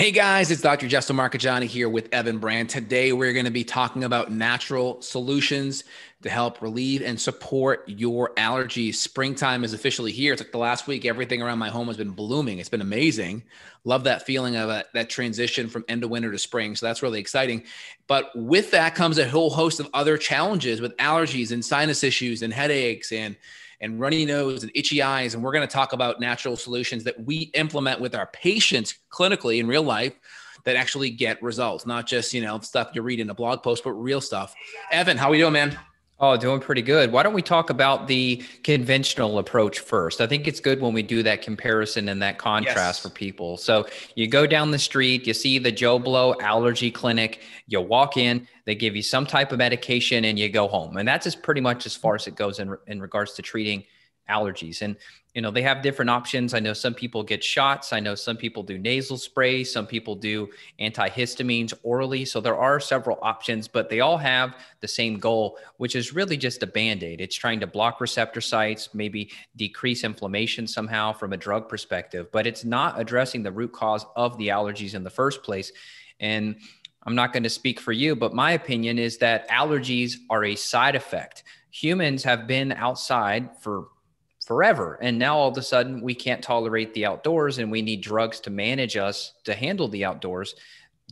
Hey guys, it's Dr. Justo Marcagiani here with Evan Brand. Today we're going to be talking about natural solutions to help relieve and support your allergies. Springtime is officially here. It's like the last week, everything around my home has been blooming. It's been amazing. Love that feeling of that transition from end of winter to spring. So that's really exciting. But with that comes a whole host of other challenges with allergies and sinus issues and headaches and runny nose and itchy eyes. And we're going to talk about natural solutions that we implement with our patients clinically in real life that actually get results, not just, stuff you read in a blog post, but real stuff. Evan, how are we doing, man? Oh, doing pretty good. Why don't we talk about the conventional approach first? I think it's good when we do that comparison and that contrast for people. So you go down the street, you see the Joe Blow allergy clinic, you walk in, they give you some type of medication and you go home. And that's pretty much as far as it goes in regards to treating allergies. And, they have different options. I know some people get shots. I know some people do nasal spray. Some people do antihistamines orally. So there are several options, but they all have the same goal, which is really just a Band-Aid. It's trying to block receptor sites, maybe decrease inflammation somehow from a drug perspective, but it's not addressing the root cause of the allergies in the first place. And I'm not going to speak for you, but my opinion is that allergies are a side effect. Humans have been outside for forever. And now all of a sudden we can't tolerate the outdoors and we need drugs to manage us to handle the outdoors.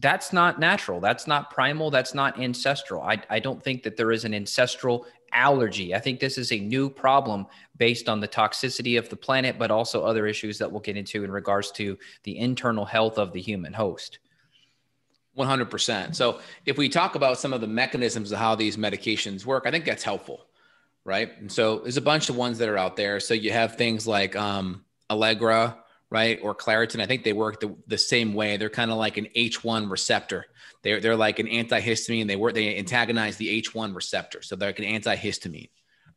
That's not natural. That's not primal. That's not ancestral. I don't think that there is an ancestral allergy. I think this is a new problem based on the toxicity of the planet, but also other issues that we'll get into in regards to the internal health of the human host. 100%. So if we talk about some of the mechanisms of how these medications work, I think that's helpful. Right. And so there's a bunch of ones that are out there. So you have things like Allegra, right, or Claritin. I think they work the same way. They're kind of like an H1 receptor. They're like an antihistamine. They antagonize the H1 receptor. So they're like an antihistamine,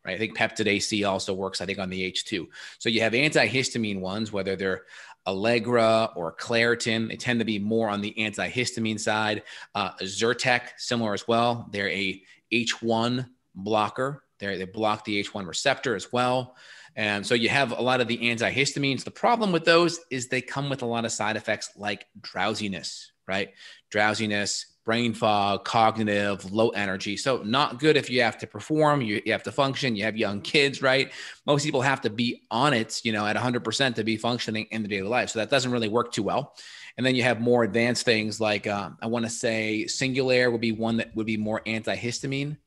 right? I think Peptid AC also works, I think, on the H2. So you have antihistamine ones, whether they're Allegra or Claritin. They tend to be more on the antihistamine side. Zyrtec, similar as well. They're a H1 blocker. They block the H1 receptor as well. And so you have a lot of the antihistamines. The problem with those is they come with a lot of side effects like drowsiness, right? Drowsiness, brain fog, cognitive, low energy. So not good if you have to perform, you have to function, you have young kids, right? Most people have to be on it, at 100% to be functioning in the daily life. So that doesn't really work too well. And then you have more advanced things like, I want to say Singulair would be one that would be more antihistamine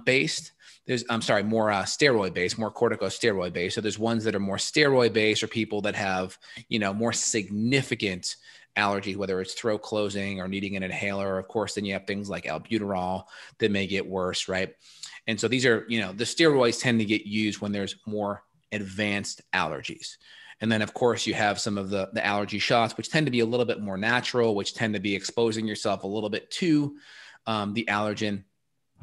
based. More steroid based, more corticosteroid based. So there's ones that are more steroid based or people that have, more significant allergies, whether it's throat closing or needing an inhaler. Of course, then you have things like albuterol that may get worse, right? And so these are, the steroids tend to get used when there's more advanced allergies. And then, of course, you have some of the allergy shots, which tend to be a little bit more natural, which tend to be exposing yourself a little bit to the allergen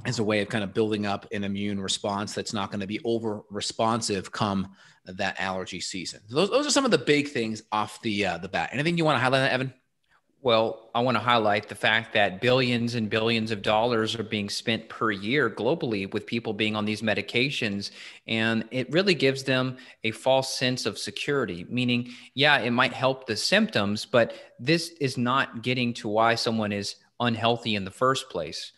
as a way of kind of building up an immune response that's not going to be over responsive come that allergy season. Those are some of the big things off the bat. Anything you want to highlight, Evan? Well, I want to highlight the fact that billions and billions of dollars are being spent per year globally with people being on these medications. And it really gives them a false sense of security, meaning, yeah, it might help the symptoms, but this is not getting to why someone is unhealthy in the first place.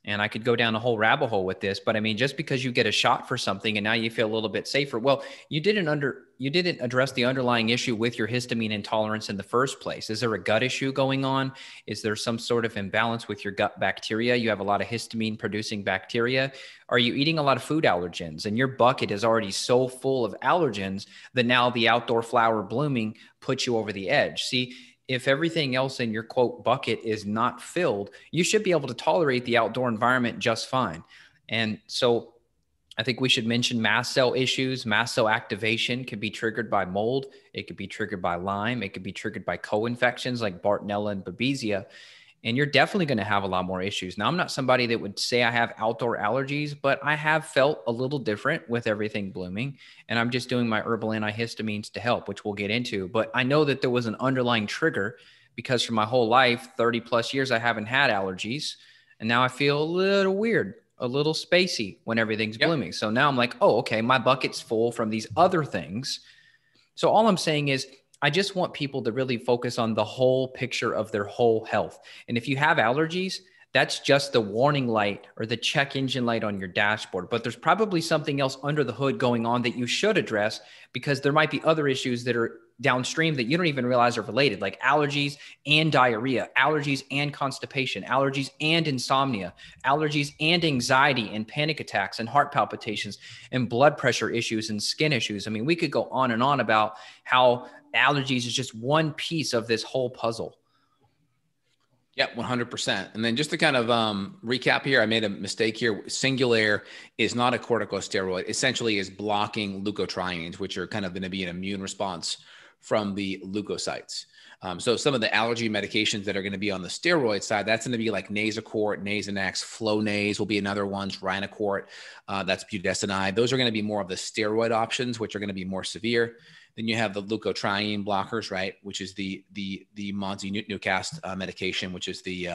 And I could go down a whole rabbit hole with this, but I mean, just because you get a shot for something and now you feel a little bit safer, well, you didn't address the underlying issue with your histamine intolerance in the first place. Is there a gut issue going on? Is there some sort of imbalance with your gut bacteria? You have a lot of histamine producing bacteria. Are you eating a lot of food allergens? And your bucket is already so full of allergens that now the outdoor flower blooming puts you over the edge. See, if everything else in your quote bucket is not filled, you should be able to tolerate the outdoor environment just fine. And so I think we should mention mast cell issues. Mast cell activation could be triggered by mold. It could be triggered by Lyme. It could be triggered by co-infections like Bartonella and Babesia. And you're definitely going to have a lot more issues. Now, I'm not somebody that would say I have outdoor allergies, but I have felt a little different with everything blooming. And I'm just doing my herbal antihistamines to help, which we'll get into. But I know that there was an underlying trigger because for my whole life, 30 plus years, I haven't had allergies. And now I feel a little weird, a little spacey when everything's blooming. So now I'm like, oh, okay, my bucket's full from these other things. So all I'm saying is I just want people to really focus on the whole picture of their whole health. And if you have allergies, that's just the warning light or the check engine light on your dashboard. But there's probably something else under the hood going on that you should address, because there might be other issues that are downstream that you don't even realize are related, like allergies and diarrhea, allergies and constipation, allergies and insomnia, allergies and anxiety and panic attacks and heart palpitations and blood pressure issues and skin issues. I mean, we could go on and on about how allergies is just one piece of this whole puzzle. Yeah, 100%. And then just to kind of recap here, I made a mistake here. Singulair is not a corticosteroid. Essentially is blocking leukotrienes, which are kind of going to be an immune response from the leukocytes. So some of the allergy medications that are going to be on the steroid side, that's going to be like Nasacort, Nasonex, Flonase will be another ones, Rhinocort, that's budesonide. Those are going to be more of the steroid options, which are going to be more severe. Then you have the leukotriene blockers, right, which is the montelukast medication, which is the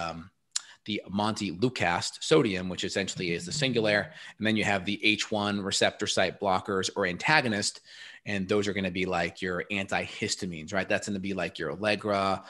montelukast sodium, which essentially is the Singulair. And then you have the H1 receptor site blockers or antagonist, and those are going to be like your antihistamines, right? That's going to be like your Allegra,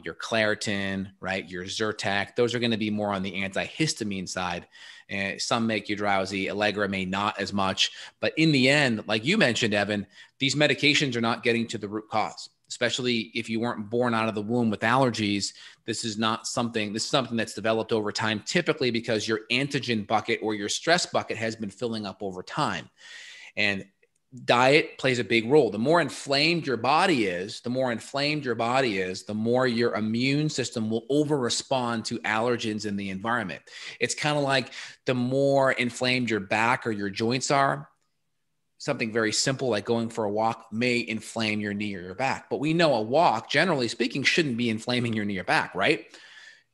your Claritin, right? Your Zyrtec. Those are going to be more on the antihistamine side. And some make you drowsy. Allegra may not as much. But in the end, like you mentioned, Evan, these medications are not getting to the root cause, especially if you weren't born out of the womb with allergies. This is something that's developed over time, typically because your antigen bucket or your stress bucket has been filling up over time. And diet plays a big role. The more inflamed your body is, the more your immune system will over-respond to allergens in the environment. It's kind of like the more inflamed your back or your joints are, something very simple like going for a walk may inflame your knee or your back. But we know a walk, generally speaking, shouldn't be inflaming your knee or back, right?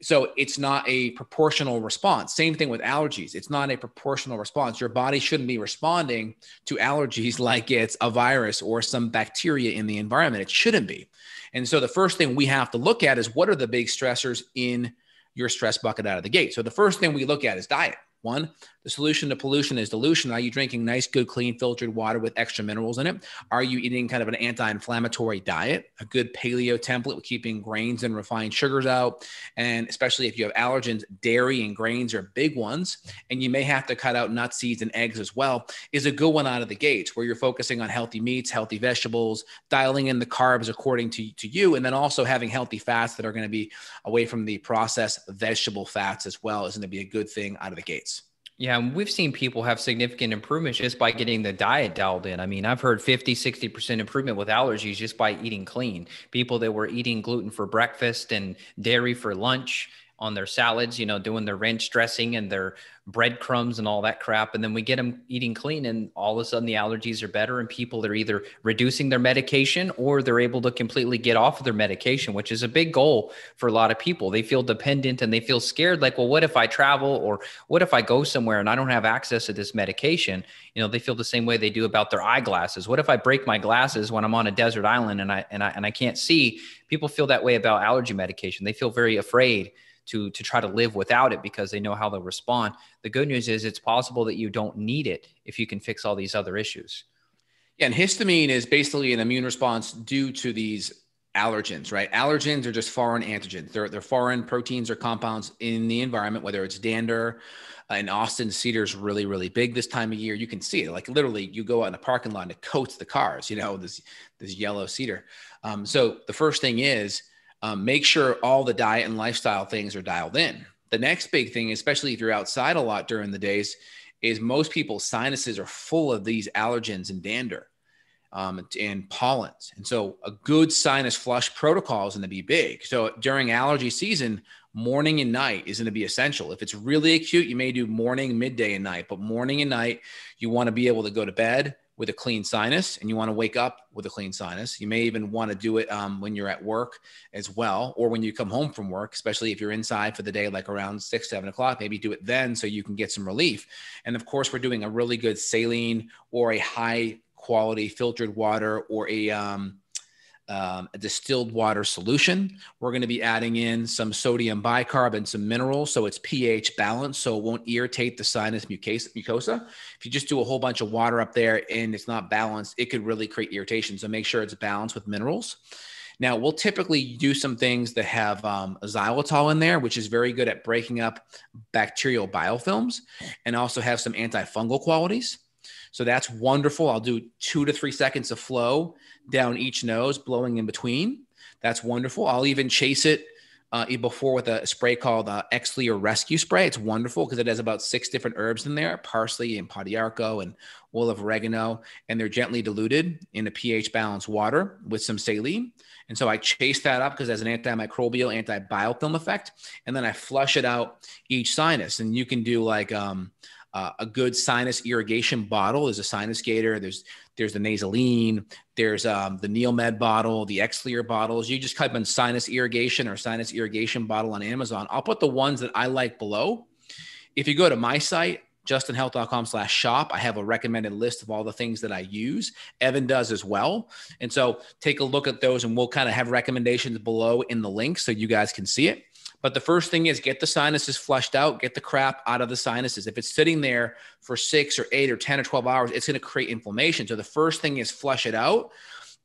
So it's not a proportional response. Same thing with allergies. It's not a proportional response. Your body shouldn't be responding to allergies like it's a virus or some bacteria in the environment. It shouldn't be. And so the first thing we have to look at is what are the big stressors in your stress bucket out of the gate. So the first thing we look at is diet. One, the solution to pollution is dilution. Are you drinking nice, good, clean, filtered water with extra minerals in it? Are you eating kind of an anti-inflammatory diet, a good paleo template with keeping grains and refined sugars out? And especially if you have allergens, dairy and grains are big ones. And you may have to cut out nuts, seeds, and eggs as well, is a good one out of the gates, where you're focusing on healthy meats, healthy vegetables, dialing in the carbs according to you, and then also having healthy fats that are going to be away from the processed vegetable fats as well is going to be a good thing out of the gates. Yeah, and we've seen people have significant improvements just by getting the diet dialed in. I mean, I've heard 50-60% improvement with allergies just by eating clean. People that were eating gluten for breakfast and dairy for lunch on their salads, doing their ranch dressing and their breadcrumbs and all that crap. And then we get them eating clean, and all of a sudden the allergies are better, and people are either reducing their medication or they're able to completely get off of their medication, which is a big goal for a lot of people. They feel dependent and they feel scared, like, well, what if I travel, or what if I go somewhere and I don't have access to this medication? They feel the same way they do about their eyeglasses. What if I break my glasses when I'm on a desert island and I can't see? People feel that way about allergy medication. They feel very afraid to try to live without it because they know how they'll respond. The good news is it's possible that you don't need it if you can fix all these other issues. Yeah, and histamine is basically an immune response due to these allergens, right? Allergens are just foreign antigens. They're foreign proteins or compounds in the environment, whether it's dander. In Austin, cedar is really, really big this time of year. You can see it. Like literally, you go out in the parking lot and it coats the cars, this yellow cedar. So the first thing is, make sure all the diet and lifestyle things are dialed in. The next big thing, especially if you're outside a lot during the days, is most people's sinuses are full of these allergens and dander and pollens. And so a good sinus flush protocol is going to be big. So during allergy season, morning and night is going to be essential. If it's really acute, you may do morning, midday, and night. But morning and night, you want to be able to go to bed with a clean sinus, and you want to wake up with a clean sinus. You may even want to do it when you're at work as well, or when you come home from work, especially if you're inside for the day, like around 6, 7 o'clock, maybe do it then so you can get some relief. And of course, we're doing a really good saline or a high quality filtered water or a a distilled water solution. We're going to be adding in some sodium bicarb and some minerals, so it's pH balanced, so it won't irritate the sinus mucosa. If you just do a whole bunch of water up there and it's not balanced, it could really create irritation. So make sure it's balanced with minerals. Now, we'll typically do some things that have xylitol in there, which is very good at breaking up bacterial biofilms, and also have some antifungal qualities. So that's wonderful. I'll do 2 to 3 seconds of flow down each nose, blowing in between. That's wonderful. I'll even chase it before with a spray called Xlear Rescue Spray. It's wonderful because it has about 6 different herbs in there, parsley and podiarco and oil of oregano, and they're gently diluted in a pH balanced water with some saline. And so I chase that up because it has an antimicrobial, anti-biofilm effect. And then I flush it out each sinus. And you can do like a good sinus irrigation bottle. There's a Sinus Gator. There's the Nasaline. There's the Neomed bottle, the Xlear bottles. You just type in sinus irrigation or sinus irrigation bottle on Amazon. I'll put the ones that I like below. If you go to my site, justinhealth.com/shop, I have a recommended list of all the things that I use. Evan does as well. And so take a look at those, and we'll kind of have recommendations below in the link so you guys can see it. But the first thing is get the sinuses flushed out, get the crap out of the sinuses. If it's sitting there for 6 or 8 or 10 or 12 hours, it's going to create inflammation. So the first thing is flush it out.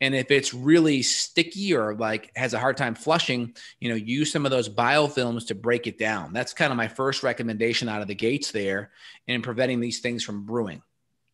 And if it's really sticky or like has a hard time flushing, use some of those biofilms to break it down. That's kind of my first recommendation out of the gates there in preventing these things from brewing.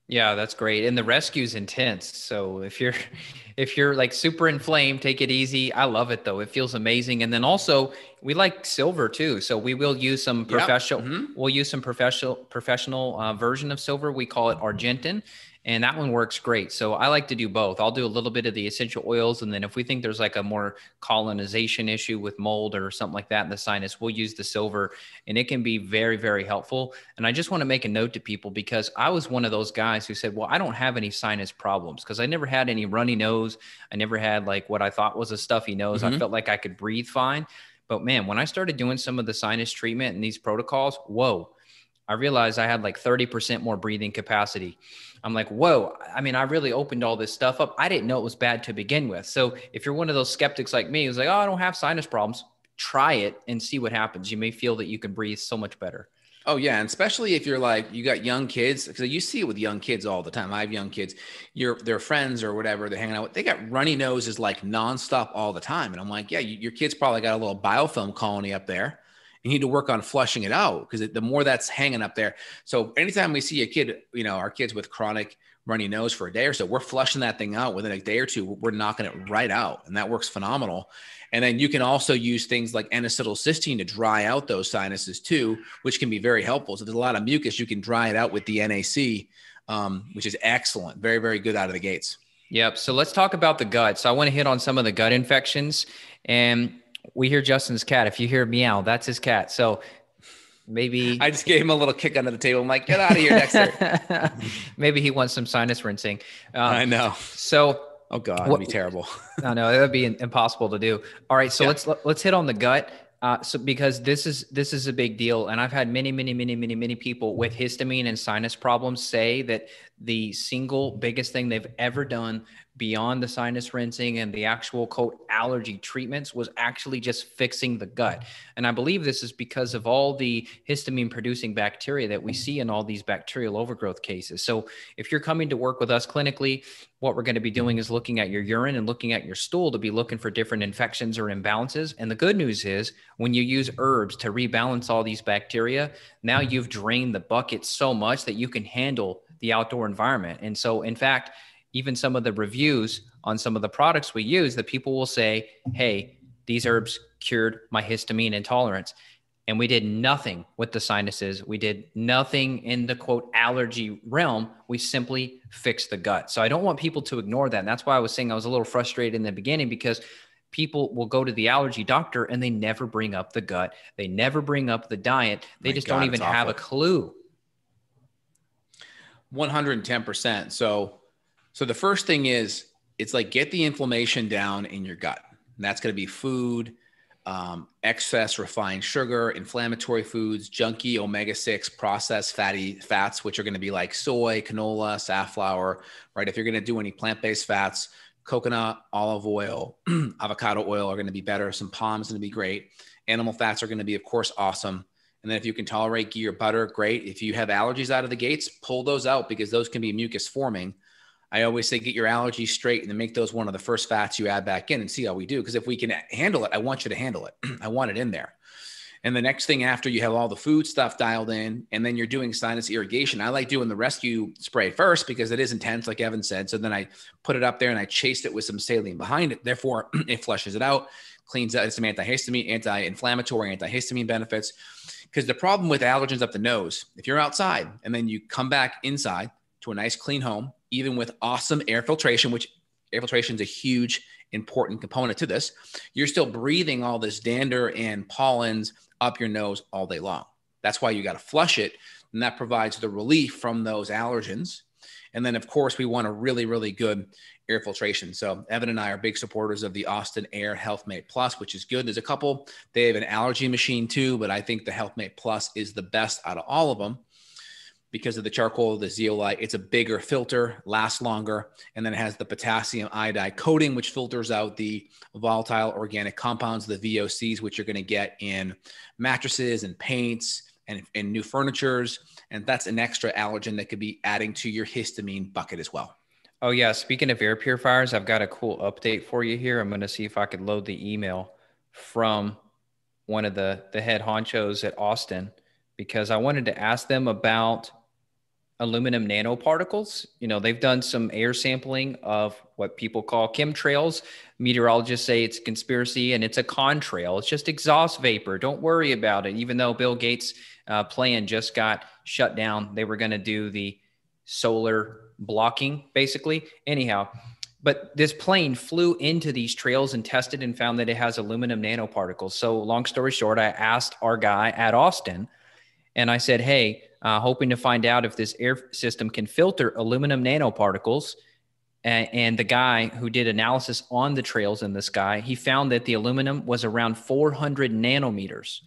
Yeah, that's great. And the rescue is intense. So if you're like super inflamed, take it easy. I love it though. It feels amazing. And then also we like silver too. So we will use some professional, we'll use some professional version of silver. We call it Argentin. And that one works great. So I like to do both. I'll do a little bit of the essential oils. And then if we think there's like a more colonization issue with mold or something like that in the sinus, we'll use the silver. And it can be very, very helpful. And I just want to make a note to people because I was one of those guys who said, well, I don't have any sinus problems because I never had any runny nose. I never had like what I thought was a stuffy nose. I felt like I could breathe fine. But man, when I started doing some of the sinus treatment and these protocols, whoa, I realized I had like 30% more breathing capacity. I'm like, whoa, I mean, I really opened all this stuff up. I didn't know it was bad to begin with. So if you're one of those skeptics like me, who's like, oh, I don't have sinus problems, try it and see what happens. You may feel that you can breathe so much better. Oh yeah. And especially if you're like, you got young kids, because you see it with young kids all the time. I have young kids, their friends or whatever they're hanging out with, they got runny noses like nonstop all the time. And I'm like, yeah, your kid's probably got a little biofilm colony up there. You need to work on flushing it out because the more that's hanging up there. So anytime we see a kid, our kids with chronic runny nose for a day or so, we're flushing that thing out within a day or two. We're knocking it right out. And that works phenomenal. And then you can also use things like N-acetylcysteine to dry out those sinuses too, which can be very helpful. So there's a lot of mucus. You can dry it out with the NAC, which is excellent. Very, very good out of the gates. Yep. So let's talk about the gut. So I want to hit on some of the gut infections. And we hear Justin's cat. If you hear meow, that's his cat. So maybe I just gave him a little kick under the table. I'm like, get out of here, Dexter. Maybe he wants some sinus rinsing. I know. So, oh God, that'd be terrible. I know that'd be impossible to do. All right. So let's hit on the gut. So because this is a big deal. And I've had many people with histamine and sinus problems say that the single biggest thing they've ever done beyond the sinus rinsing and the actual quote allergy treatments was actually just fixing the gut. And I believe this is because of all the histamine producing bacteria that we see in all these bacterial overgrowth cases. So if you're coming to work with us clinically, what we're going to be doing is looking at your urine and looking at your stool to be looking for different infections or imbalances. And the good news is when you use herbs to rebalance all these bacteria, now you've drained the bucket so much that you can handle the outdoor environment. And so in fact, even some of the reviews on some of the products we use, that people will say, hey, these herbs cured my histamine intolerance. And we did nothing with the sinuses. We did nothing in the quote allergy realm. We simply fixed the gut. So I don't want people to ignore that. And that's why I was saying I was a little frustrated in the beginning because people will go to the allergy doctor and they never bring up the gut. They never bring up the diet. They just don't even have a clue. 110%. So the first thing is, it's like get the inflammation down in your gut. And that's going to be food, excess refined sugar, inflammatory foods, junky omega-6 processed fatty fats, which are going to be like soy, canola, safflower, right? If you're going to do any plant-based fats, coconut, olive oil, avocado oil are going to be better. Some palm is going to be great. Animal fats are going to be, of course, awesome. And then if you can tolerate ghee or butter, great. If you have allergies out of the gates, pull those out because those can be mucus forming. I always say get your allergies straight and then make those one of the first fats you add back in and see how we do. Because if we can handle it, I want you to handle it. I want it in there. And the next thing after you have all the food stuff dialed in and then you're doing sinus irrigation, I like doing the rescue spray first because it is intense, like Evan said. So then I put it up there and I chased it with some saline behind it. Therefore, it flushes it out, cleans out some antihistamine, anti-inflammatory, antihistamine benefits. Because the problem with allergens up the nose, if you're outside and then you come back inside to a nice clean home, even with awesome air filtration, which air filtration is a huge, important component to this, you're still breathing all this dander and pollens up your nose all day long. That's why you got to flush it. And that provides the relief from those allergens. And then, of course, we want a really, really good air filtration. So Evan and I are big supporters of the Austin Air HealthMate Plus, which is good. There's a couple, they have an allergy machine too, but I think the HealthMate Plus is the best out of all of them because of the charcoal, the zeolite. It's a bigger filter, lasts longer, and then it has the potassium iodide coating, which filters out the volatile organic compounds, the VOCs, which you're going to get in mattresses and paints and new furnitures. And that's an extra allergen that could be adding to your histamine bucket as well. Oh yeah. Speaking of air purifiers, I've got a cool update for you here. I'm going to see if I could load the email from one of the head honchos at Austin, because I wanted to ask them about aluminum nanoparticles. You know, they've done some air sampling of what people call chemtrails. Meteorologists say it's a conspiracy and it's a contrail. It's just exhaust vapor. Don't worry about it. Even though Bill Gates' plan just got shut down, they were going to do the solar blocking, basically. Anyhow, but this plane flew into these trails and tested and found that it has aluminum nanoparticles. So long story short, I asked our guy at Austin and I said, hey, hoping to find out if this air system can filter aluminum nanoparticles. And the guy who did analysis on the trails in the sky, he found that the aluminum was around 400 nanometers.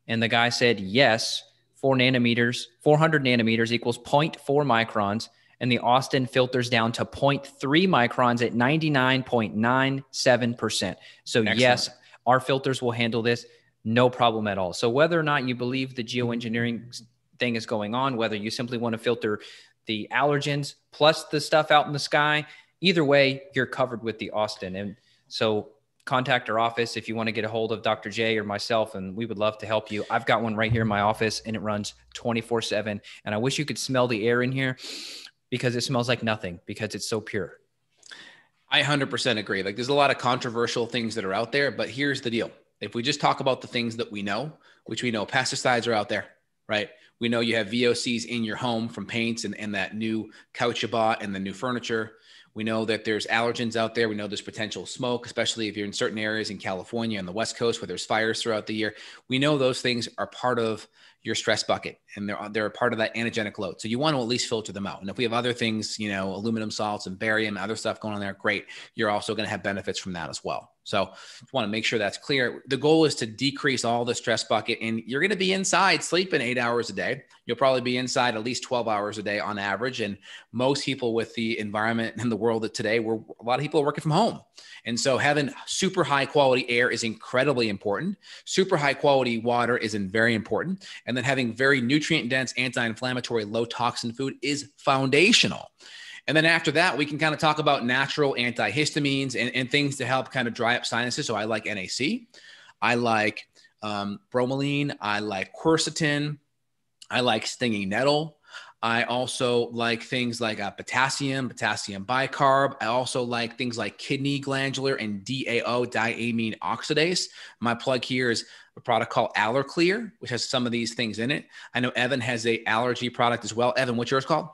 And the guy said, yes, 400 nanometers equals 0.4 microns. And the Austin filters down to 0.3 microns at 99.97%. So excellent. Yes, our filters will handle this. No problem at all. So whether or not you believe the geoengineering thing is going on, whether you simply want to filter the allergens plus the stuff out in the sky, either way, you're covered with the Austin. And so contact our office if you want to get a hold of Dr. J or myself, and we would love to help you. I've got one right here in my office and it runs 24/7. And I wish you could smell the air in here because it smells like nothing because it's so pure. I 100% agree. Like there's a lot of controversial things that are out there, but here's the deal. If we just talk about the things that we know, which we know pesticides are out there, right? We know you have VOCs in your home from paints and that new couch you bought and the new furniture. We know that there's allergens out there. We know there's potential smoke, especially if you're in certain areas in California and the West Coast where there's fires throughout the year. We know those things are part of your stress bucket and they're a part of that antigenic load. So you want to at least filter them out. And if we have other things, you know, aluminum salts and barium, other stuff going on there, great. You're also going to have benefits from that as well. So just want to make sure that's clear. The goal is to decrease all the stress bucket, and you're going to be inside sleeping 8 hours a day. You'll probably be inside at least 12 hours a day on average. And most people with the environment and the world of today, a lot of people are working from home. And so having super high quality air is incredibly important. Super high quality water is very important. And then having very nutrient dense, anti-inflammatory, low toxin food is foundational. And then after that, we can kind of talk about natural antihistamines and things to help kind of dry up sinuses. So I like NAC. I like bromelain. I like quercetin. I like stinging nettle. I also like things like potassium bicarb. I also like things like kidney glandular and DAO, diamine oxidase. My plug here is a product called Allerclear, which has some of these things in it. I know Evan has a allergy product as well. Evan, what's yours called?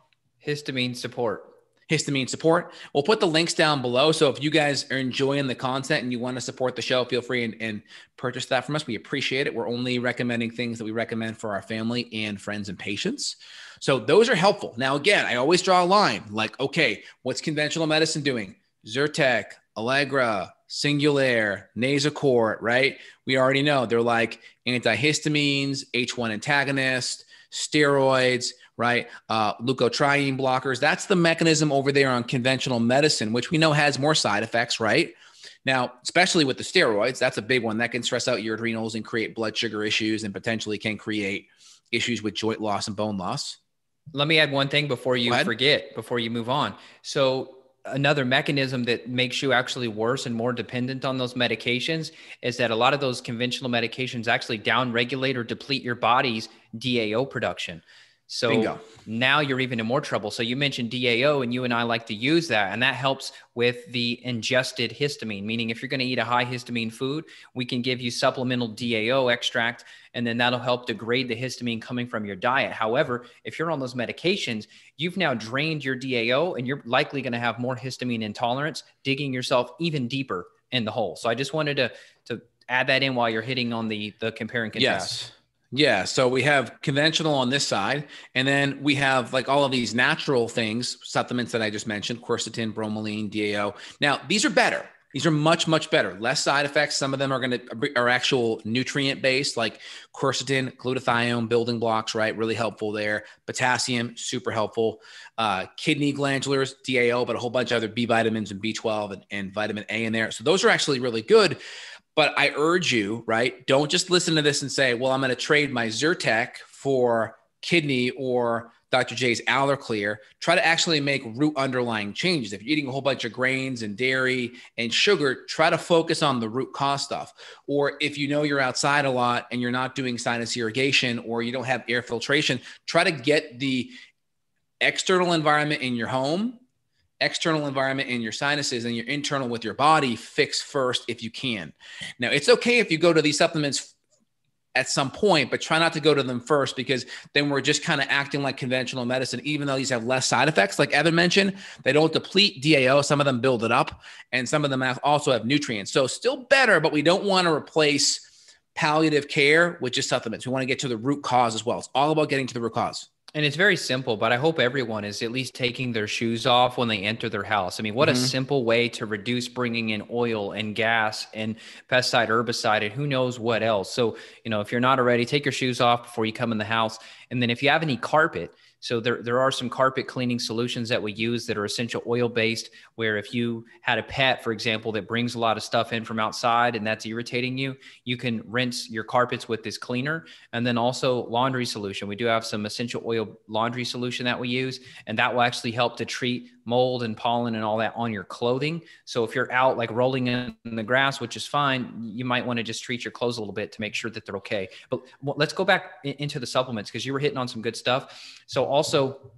Histamine support. Histamine support. We'll put the links down below. So if you guys are enjoying the content and you want to support the show, feel free and purchase that from us. We appreciate it. We're only recommending things that we recommend for our family and friends and patients. So those are helpful. Now, again, I always draw a line like, okay, what's conventional medicine doing? Zyrtec, Allegra, Singulair, Nasacort, right? We already know they're like antihistamines, H1 antagonists, steroids, right? Leukotriene blockers. That's the mechanism over there on conventional medicine, which we know has more side effects, right? Now, especially with the steroids, that's a big one that can stress out your adrenals and create blood sugar issues and potentially can create issues with joint loss and bone loss. Let me add one thing before you forget, before you move on. So another mechanism that makes you actually worse and more dependent on those medications is that a lot of those conventional medications actually downregulate or deplete your body's DAO production. So Bingo. Now you're even in more trouble. So you mentioned DAO, and you and I like to use that, and that helps with the ingested histamine, meaning if you're going to eat a high histamine food, we can give you supplemental DAO extract, and then that'll help degrade the histamine coming from your diet. However, if you're on those medications, you've now drained your DAO, and you're likely going to have more histamine intolerance, digging yourself even deeper in the hole. So I just wanted to add that in while you're hitting on the compare and contrast. Yes. Yeah. So we have conventional on this side, and then we have like all of these natural things, supplements that I just mentioned, quercetin, bromelain, DAO. Now, these are better. These are much, much better. Less side effects. Some of them are actual nutrient based, like quercetin, glutathione, building blocks, right? Really helpful there. Potassium, super helpful. Kidney glandulars, DAO, but a whole bunch of other B vitamins and B12 and vitamin A in there. So those are actually really good. But I urge you, right? Don't just listen to this and say, well, I'm going to trade my Zyrtec for kidney or Dr. J's Allerclear. Try to actually make root underlying changes. If you're eating a whole bunch of grains and dairy and sugar, try to focus on the root cause stuff. Or if you know you're outside a lot and you're not doing sinus irrigation or you don't have air filtration, try to get the external environment in your home, external environment in your sinuses, and your internal with your body fixed first if you can. Now, it's okay if you go to these supplements at some point, but try not to go to them first, because then we're just kind of acting like conventional medicine, even though these have less side effects. Like Evan mentioned, they don't deplete DAO. Some of them build it up, and some of them also have nutrients. So still better, but we don't want to replace palliative care with just supplements. We want to get to the root cause as well. It's all about getting to the root cause. And it's very simple, but I hope everyone is at least taking their shoes off when they enter their house. I mean, what a simple way to reduce bringing in oil and gas and pesticide, herbicide, and who knows what else. So, if you're not already, take your shoes off before you come in the house. And then if you have any carpet, so there are some carpet cleaning solutions that we use that are essential oil based, where if you had a pet, for example, that brings a lot of stuff in from outside and that's irritating you, you can rinse your carpets with this cleaner. And then also laundry solution. We do have some essential oil laundry solution that we use, and that will actually help to treat mold and pollen and all that on your clothing. So if you're out like rolling in the grass, which is fine, you might want to just treat your clothes a little bit to make sure that they're okay. But let's go back into the supplements, because you were hitting on some good stuff. So also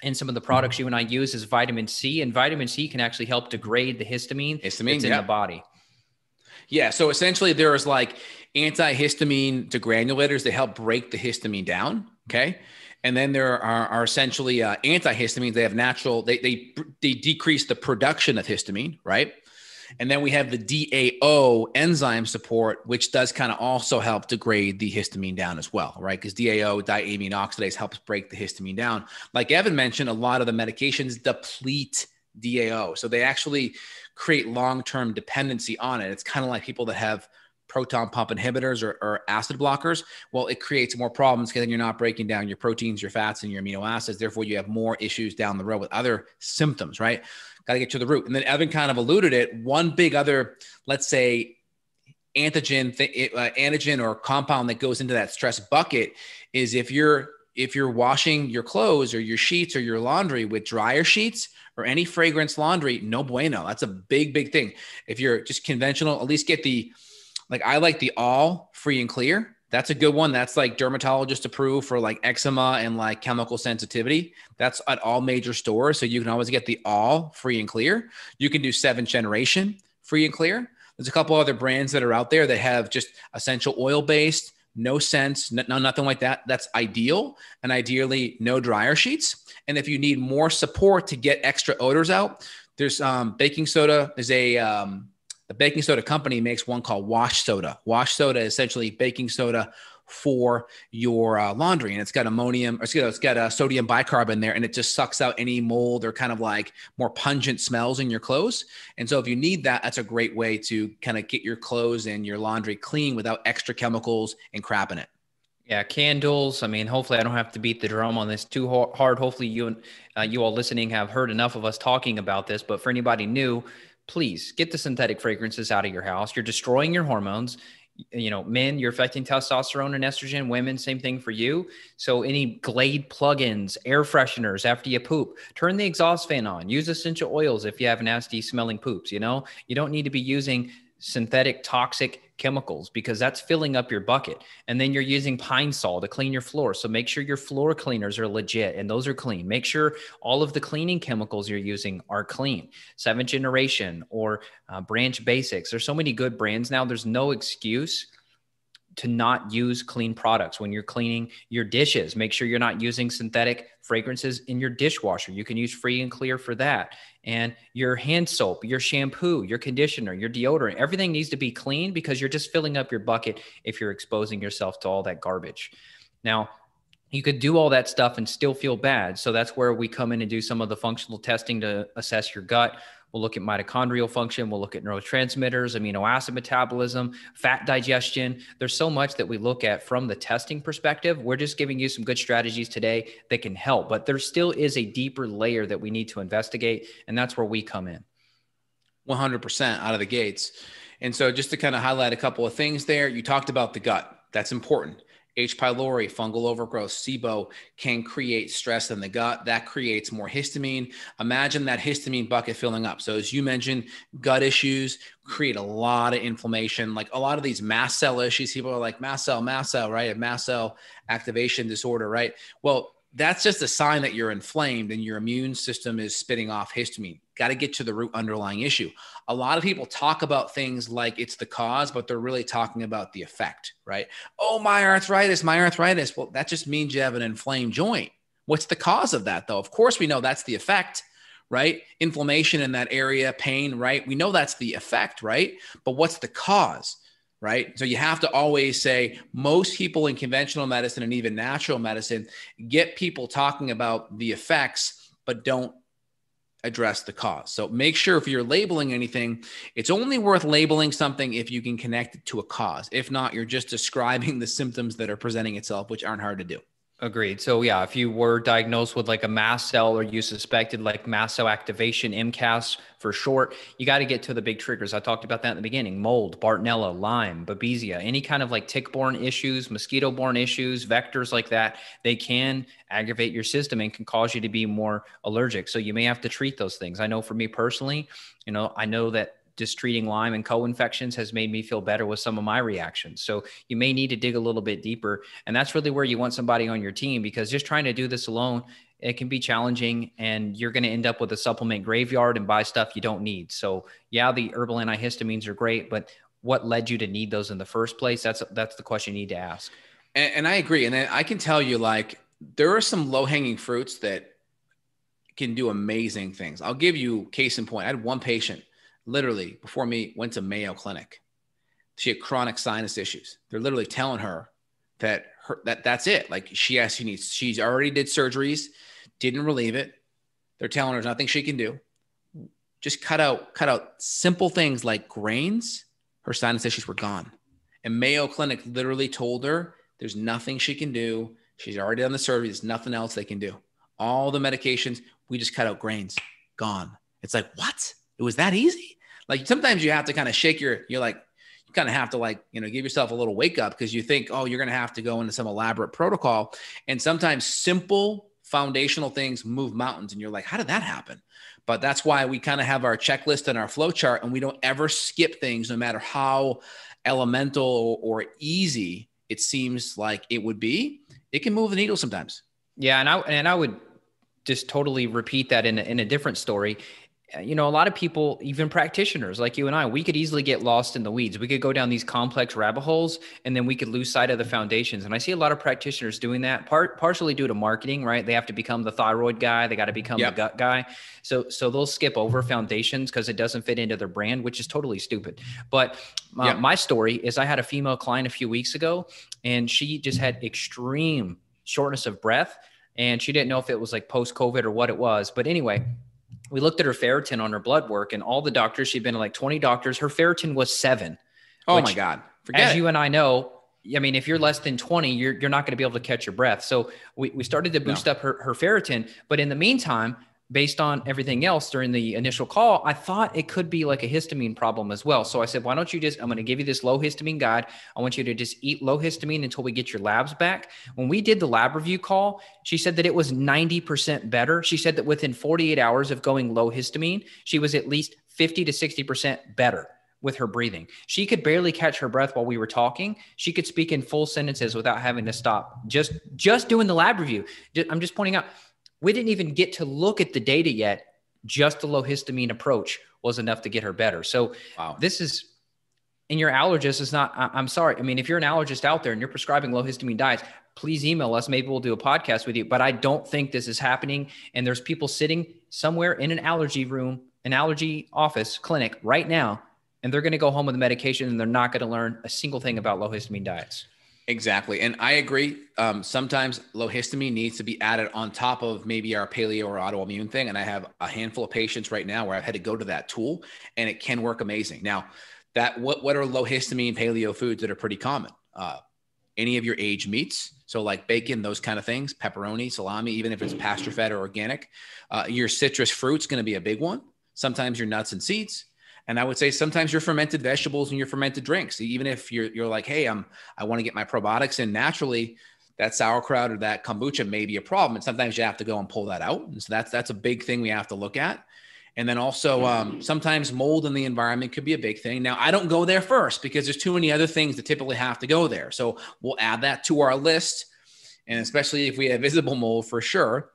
in some of the products you and I use is vitamin C, and vitamin C can actually help degrade the histamine that's in the body. Yeah. So essentially there's like antihistamine degranulators that help break the histamine down. Okay. And then there are essentially antihistamines. They have natural, they decrease the production of histamine, right? And then we have the DAO enzyme support, which does kind of also help degrade the histamine down as well, right? Because DAO, diamine oxidase, helps break the histamine down. Like Evan mentioned, a lot of the medications deplete DAO. So they actually create long-term dependency on it. It's kind of like people that have proton pump inhibitors or acid blockers. Well, it creates more problems because then you're not breaking down your proteins, your fats, and your amino acids. Therefore, you have more issues down the road with other symptoms, right? Got to get to the root. And then Evan kind of alluded it. One big other, let's say, antigen or compound that goes into that stress bucket is if you're washing your clothes or your sheets or your laundry with dryer sheets or any fragrance laundry, no bueno. That's a big, big thing. If you're just conventional, at least get I like the All Free and Clear. That's a good one. That's like dermatologist approved for like eczema and like chemical sensitivity. That's at all major stores. So you can always get the All Free and Clear. You can do 7th Generation Free and Clear. There's a couple other brands that are out there that have just essential oil based, no scents, nothing like that. That's ideal. And ideally no dryer sheets. And if you need more support to get extra odors out, there's baking soda. There's the baking soda company makes one called Wash Soda. Wash Soda is essentially baking soda for your laundry, and it's got it's got a sodium bicarb in there, and it just sucks out any mold or kind of like more pungent smells in your clothes. And so if you need that, that's a great way to kind of get your clothes and your laundry clean without extra chemicals and crap in it. Yeah, candles. I mean, hopefully, I don't have to beat the drum on this too hard. Hopefully, you all listening have heard enough of us talking about this. But for anybody new, please get the synthetic fragrances out of your house. You're destroying your hormones. You know, men, you're affecting testosterone and estrogen. Women, same thing for you. So, any Glade plugins, air fresheners after you poop, turn the exhaust fan on. Use essential oils if you have nasty smelling poops. You know, you don't need to be using synthetic toxic chemicals because that's filling up your bucket. And then you're using Pine Sol to clean your floor. So make sure your floor cleaners are legit and those are clean. Make sure all of the cleaning chemicals you're using are clean. Seventh Generation or Branch Basics. There's so many good brands now. There's no excuse to not use clean products when you're cleaning your dishes. Make sure you're not using synthetic fragrances in your dishwasher. You can use Free and Clear for that. And your hand soap, your shampoo, your conditioner, your deodorant, everything needs to be clean because you're just filling up your bucket if you're exposing yourself to all that garbage. Now, you could do all that stuff and still feel bad. So that's where we come in and do some of the functional testing to assess your gut. We'll look at mitochondrial function. We'll look at neurotransmitters, amino acid metabolism, fat digestion. There's so much that we look at from the testing perspective. We're just giving you some good strategies today that can help, but there still is a deeper layer that we need to investigate. And that's where we come in. 100% out of the gates. And so just to kind of highlight a couple of things there, you talked about the gut. That's important. H. pylori, fungal overgrowth, SIBO can create stress in the gut. That creates more histamine. Imagine that histamine bucket filling up. So as you mentioned, gut issues create a lot of inflammation. Like a lot of these mast cell issues, people are like mast cell, right? A mast cell activation disorder, right? Well, that's just a sign that you're inflamed and your immune system is spitting off histamine. Got to get to the root underlying issue. A lot of people talk about things like it's the cause, but they're really talking about the effect, right? Oh, my arthritis. Well, that just means you have an inflamed joint. What's the cause of that, though? Of course, we know that's the effect, right? Inflammation in that area, pain, right? We know that's the effect, right? But what's the cause? Right. So you have to always say most people in conventional medicine and even natural medicine get people talking about the effects, but don't address the cause. So make sure if you're labeling anything, it's only worth labeling something if you can connect it to a cause. If not, you're just describing the symptoms that are presenting itself, which aren't hard to do. Agreed. So yeah, if you were diagnosed with like a mast cell or you suspected like mast cell activation, MCAS for short, you got to get to the big triggers. I talked about that in the beginning: mold, Bartonella, Lyme, Babesia, any kind of like tick-borne issues, mosquito-borne issues, vectors like that, they can aggravate your system and can cause you to be more allergic. So you may have to treat those things. I know for me personally, I know that just treating Lyme and co-infections has made me feel better with some of my reactions. So you may need to dig a little bit deeper. And that's really where you want somebody on your team, because just trying to do this alone, it can be challenging and you're going to end up with a supplement graveyard and buy stuff you don't need. So yeah, the herbal antihistamines are great, but what led you to need those in the first place? That's the question you need to ask. And I agree. And then I can tell you, like, there are some low-hanging fruits that can do amazing things. I'll give you case in point. I had one patient literally before me went to Mayo Clinic. She had chronic sinus issues. They're literally telling her that that's it. Like she's already did surgeries, didn't relieve it. They're telling her there's nothing she can do. Just cut out simple things like grains. Her sinus issues were gone. And Mayo Clinic literally told her there's nothing she can do. She's already done the surgery. There's nothing else they can do. All the medications, we just cut out grains, gone. It's like, what? It was that easy? Like sometimes you have to kind of shake you kind of have to give yourself a little wake up, because you think, oh, you're going to have to go into some elaborate protocol. And sometimes simple foundational things move mountains. And you're like, how did that happen? But that's why we kind of have our checklist and our flow chart, and we don't ever skip things, no matter how elemental or easy it seems like it would be. It can move the needle sometimes. Yeah. And I would just totally repeat that in a different story. A lot of people, even practitioners like you and I, we could easily get lost in the weeds. We could go down these complex rabbit holes, and then we could lose sight of the foundations. And I see a lot of practitioners doing that, partially due to marketing, right? They have to become the thyroid guy. They got to become the gut guy. So they'll skip over foundations because it doesn't fit into their brand, which is totally stupid. But my story is, I had a female client a few weeks ago, and she just had extreme shortness of breath. And she didn't know if it was like post-COVID or what it was. But anyway, we looked at her ferritin on her blood work, and all the doctors, she'd been to like 20 doctors. Her ferritin was 7. Oh my God. As you and I know, I mean, if you're less than 20, you're not going to be able to catch your breath. So we started to boost up her ferritin. But in the meantime, based on everything else during the initial call, I thought it could be like a histamine problem as well. So I said, why don't you I'm going to give you this low histamine guide. I want you to just eat low histamine until we get your labs back. When we did the lab review call, she said that it was 90% better. She said that within 48 hours of going low histamine, she was at least 50 to 60% better with her breathing. She could barely catch her breath while we were talking. She could speak in full sentences without having to stop. Just doing the lab review. I'm just pointing out, we didn't even get to look at the data yet. Just the low histamine approach was enough to get her better. So This is, and your allergist is not, I'm sorry. I mean, if you're an allergist out there and you're prescribing low histamine diets, please email us. Maybe we'll do a podcast with you, but I don't think this is happening. And there's people sitting somewhere in an allergy room, an allergy office clinic right now, and they're going to go home with the medication and they're not going to learn a single thing about low histamine diets. Exactly. And I agree. Sometimes low histamine needs to be added on top of maybe our paleo or autoimmune thing. And I have a handful of patients right now where I've had to go to that tool and it can work amazing. Now, what are low histamine paleo foods that are pretty common? Any of your aged meats. So like bacon, those kind of things, pepperoni, salami, even if it's pasture fed or organic. Your citrus fruit's going to be a big one. Sometimes your nuts and seeds. And I would say sometimes your fermented vegetables and your fermented drinks, even if you're like, hey, I want to get my probiotics in naturally, that sauerkraut or that kombucha may be a problem. And sometimes you have to go and pull that out. And so that's a big thing we have to look at. And then also sometimes mold in the environment could be a big thing. Now, I don't go there first because there's too many other things that typically have to go there. So we'll add that to our list. And especially if we have visible mold for sure.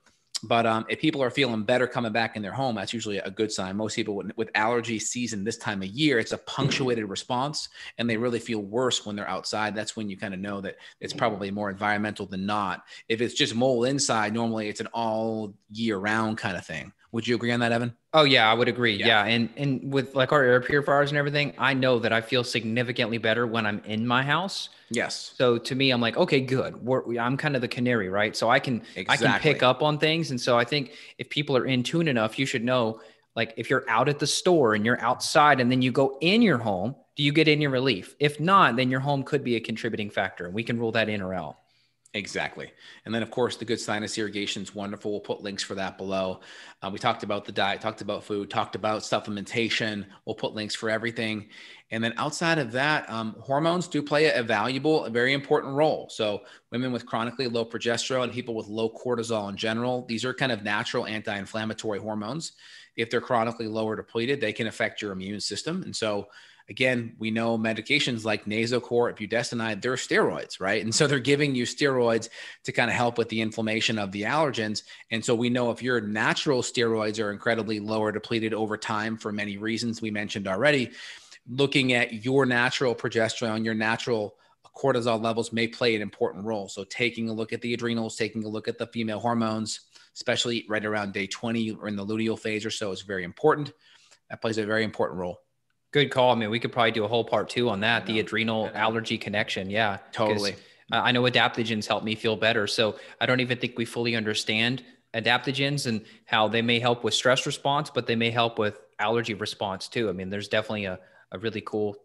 But if people are feeling better coming back in their home, that's usually a good sign. Most people with allergy season this time of year, it's a punctuated response and they really feel worse when they're outside. That's when you kind of know that it's probably more environmental than not. If it's just mold inside, normally it's an all year round kind of thing. Would you agree on that, Evan? Oh yeah, I would agree. Yeah. And with like our air purifiers and everything, I know that I feel significantly better when I'm in my house. Yes. So to me, I'm like, okay, good. I'm kind of the canary, right? So I can pick up on things. And so I think if people are in tune enough, you should know, like if you're out at the store and you're outside and then you go in your home, do you get any relief? If not, then your home could be a contributing factor and we can rule that in or out. Exactly. And then of course the good sinus irrigation is wonderful. We'll put links for that below. We talked about the diet, talked about food, talked about supplementation. We'll put links for everything. And then outside of that, hormones do play a very important role. So women with chronically low progesterone, people with low cortisol in general, these are kind of natural anti-inflammatory hormones. If they're chronically low or depleted, they can affect your immune system. And so again, we know medications like Nasocort, budesonide, they're steroids, right? And so they're giving you steroids to kind of help with the inflammation of the allergens. And so we know if your natural steroids are incredibly low or depleted over time for many reasons we mentioned already, looking at your natural progesterone, your natural cortisol levels may play an important role. So taking a look at the adrenals, taking a look at the female hormones, especially right around day 20 or in the luteal phase or so is very important. That plays a very important role. Good call. I mean, we could probably do a whole part 2 on that, the adrenal allergy connection. Yeah, totally. I know adaptogens help me feel better. So I don't even think we fully understand adaptogens and how they may help with stress response, but they may help with allergy response too. I mean, there's definitely a really cool,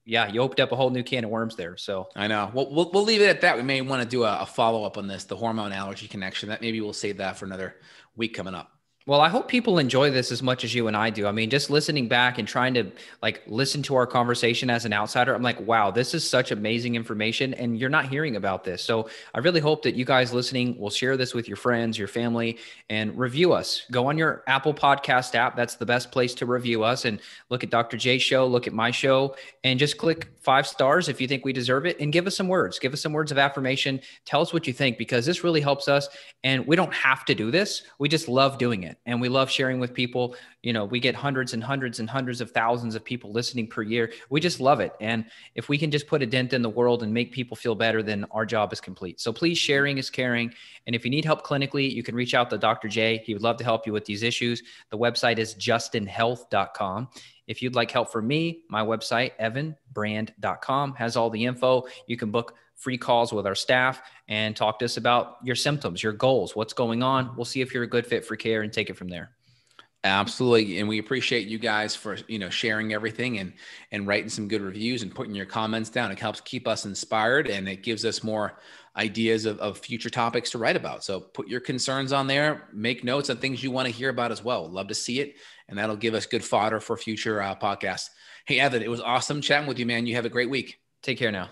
you opened up a whole new can of worms there. So I know. We'll leave it at that. We may want to do a follow-up on this, the hormone allergy connection. That maybe we'll save that for another week coming up. Well, I hope people enjoy this as much as you and I do. I mean, just listening back and trying to like listen to our conversation as an outsider, I'm like, wow, this is such amazing information and you're not hearing about this. So I really hope that you guys listening will share this with your friends, your family, and review us. Go on your Apple Podcast app. That's the best place to review us and look at Dr. J's show, look at my show, and just click 5 stars if you think we deserve it and give us some words. Give us some words of affirmation. Tell us what you think because this really helps us. And we don't have to do this. We just love doing it. And we love sharing with people. You know, we get hundreds and hundreds and hundreds of thousands of people listening per year. We just love it. And if we can just put a dent in the world and make people feel better, then our job is complete. So please, sharing is caring. And if you need help clinically, you can reach out to Dr. J. He would love to help you with these issues. The website is justinhealth.com. If you'd like help from me, my website, evanbrand.com, has all the info. You can book free calls with our staff and talk to us about your symptoms, your goals, what's going on. We'll see if you're a good fit for care and take it from there. Absolutely. And we appreciate you guys for, sharing everything and writing some good reviews and putting your comments down. It helps keep us inspired and it gives us more ideas of future topics to write about. So put your concerns on there, make notes on things you want to hear about as well. Love to see it. And that'll give us good fodder for future podcasts. Hey, Evan, it was awesome chatting with you, man. You have a great week. Take care now.